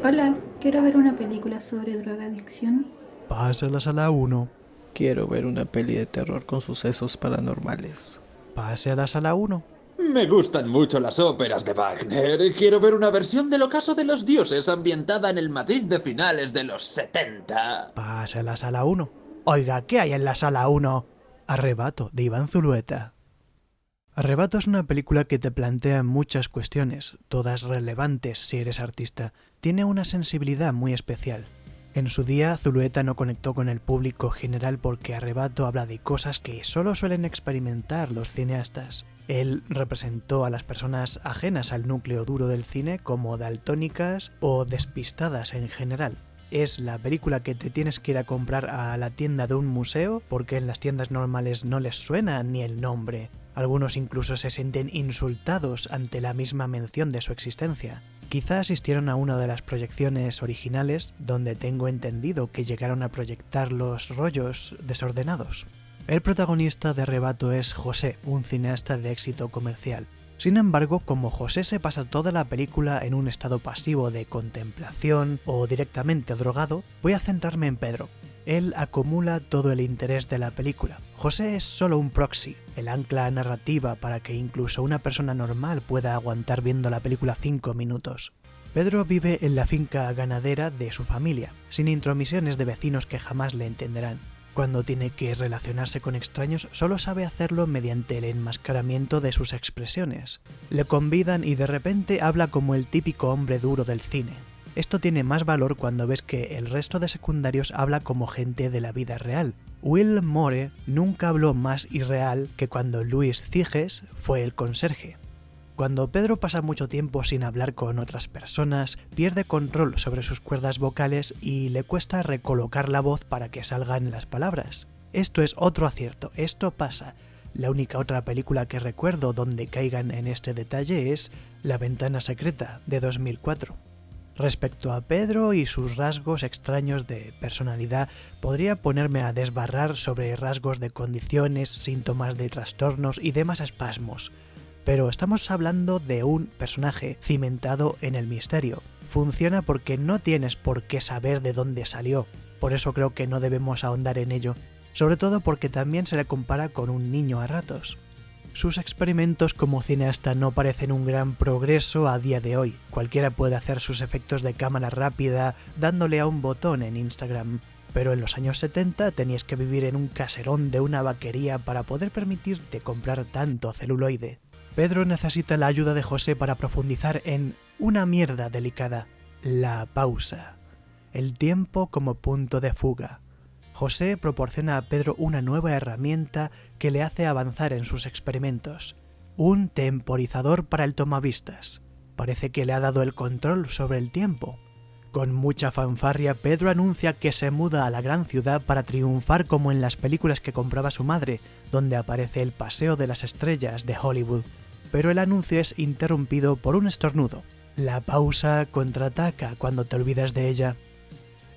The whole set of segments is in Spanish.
Hola, quiero ver una película sobre drogadicción. Pasa a la sala 1. Quiero ver una peli de terror con sucesos paranormales. Pase a la sala 1. Me gustan mucho las óperas de Wagner. Quiero ver una versión del Ocaso de los Dioses ambientada en el Madrid de finales de los 70. Pase a la sala 1. Oiga, ¿qué hay en la sala 1? Arrebato, de Iván Zulueta. Arrebato es una película que te plantea muchas cuestiones, todas relevantes si eres artista. Tiene una sensibilidad muy especial. En su día, Zulueta no conectó con el público general porque Arrebato habla de cosas que solo suelen experimentar los cineastas. Él representó a las personas ajenas al núcleo duro del cine como daltónicas o despistadas en general. Es la película que te tienes que ir a comprar a la tienda de un museo porque en las tiendas normales no les suena ni el nombre. Algunos incluso se sienten insultados ante la misma mención de su existencia. Quizá asistieron a una de las proyecciones originales donde tengo entendido que llegaron a proyectar los rollos desordenados. El protagonista de Arrebato es José, un cineasta de éxito comercial. Sin embargo, como José se pasa toda la película en un estado pasivo de contemplación o directamente drogado, voy a centrarme en Pedro. Él acumula todo el interés de la película. José es solo un proxy, el ancla narrativa para que incluso una persona normal pueda aguantar viendo la película 5 minutos. Pedro vive en la finca ganadera de su familia, sin intromisiones de vecinos que jamás le entenderán. Cuando tiene que relacionarse con extraños, solo sabe hacerlo mediante el enmascaramiento de sus expresiones. Le convidan y de repente habla como el típico hombre duro del cine. Esto tiene más valor cuando ves que el resto de secundarios habla como gente de la vida real. Will Moore nunca habló más irreal que cuando Luis Ciges fue el conserje. Cuando Pedro pasa mucho tiempo sin hablar con otras personas, pierde control sobre sus cuerdas vocales y le cuesta recolocar la voz para que salgan las palabras. Esto es otro acierto, esto pasa. La única otra película que recuerdo donde caigan en este detalle es La ventana secreta, de 2004. Respecto a Pedro y sus rasgos extraños de personalidad, podría ponerme a desbarrar sobre rasgos de condiciones, síntomas de trastornos y demás espasmos. Pero estamos hablando de un personaje cimentado en el misterio. Funciona porque no tienes por qué saber de dónde salió. Por eso creo que no debemos ahondar en ello. Sobre todo porque también se le compara con un niño a ratos. Sus experimentos como cineasta no parecen un gran progreso a día de hoy. Cualquiera puede hacer sus efectos de cámara rápida dándole a un botón en Instagram. Pero en los años 70 tenías que vivir en un caserón de una vaquería para poder permitirte comprar tanto celuloide. Pedro necesita la ayuda de José para profundizar en una mierda delicada, la pausa. El tiempo como punto de fuga. José proporciona a Pedro una nueva herramienta que le hace avanzar en sus experimentos. Un temporizador para el tomavistas. Parece que le ha dado el control sobre el tiempo. Con mucha fanfarria, Pedro anuncia que se muda a la gran ciudad para triunfar como en las películas que compraba su madre, donde aparece el Paseo de las Estrellas de Hollywood. Pero el anuncio es interrumpido por un estornudo. La pausa contraataca cuando te olvidas de ella.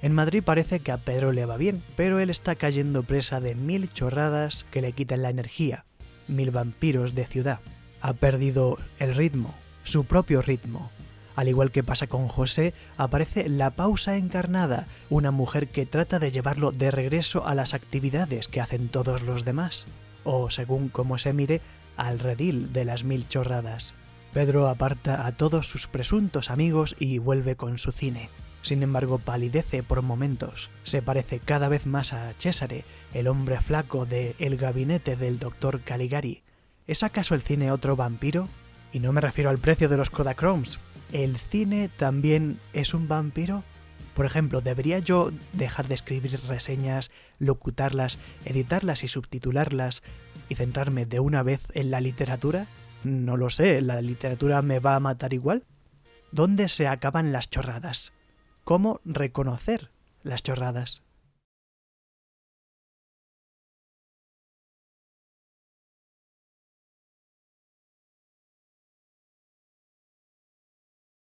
En Madrid parece que a Pedro le va bien, pero él está cayendo presa de 1000 chorradas que le quitan la energía, 1000 vampiros de ciudad. Ha perdido el ritmo, su propio ritmo. Al igual que pasa con José, aparece la pausa encarnada, una mujer que trata de llevarlo de regreso a las actividades que hacen todos los demás, o según cómo se mire, al redil de las 1000 chorradas. Pedro aparta a todos sus presuntos amigos y vuelve con su cine. Sin embargo, palidece por momentos. Se parece cada vez más a Cesare, el hombre flaco de El gabinete del Dr. Caligari. ¿Es acaso el cine otro vampiro? Y no me refiero al precio de los Kodachromes. ¿El cine también es un vampiro? Por ejemplo, ¿debería yo dejar de escribir reseñas, locutarlas, editarlas y subtitularlas y centrarme de una vez en la literatura? No lo sé, ¿la literatura me va a matar igual? ¿Dónde se acaban las chorradas? ¿Cómo reconocer las chorradas?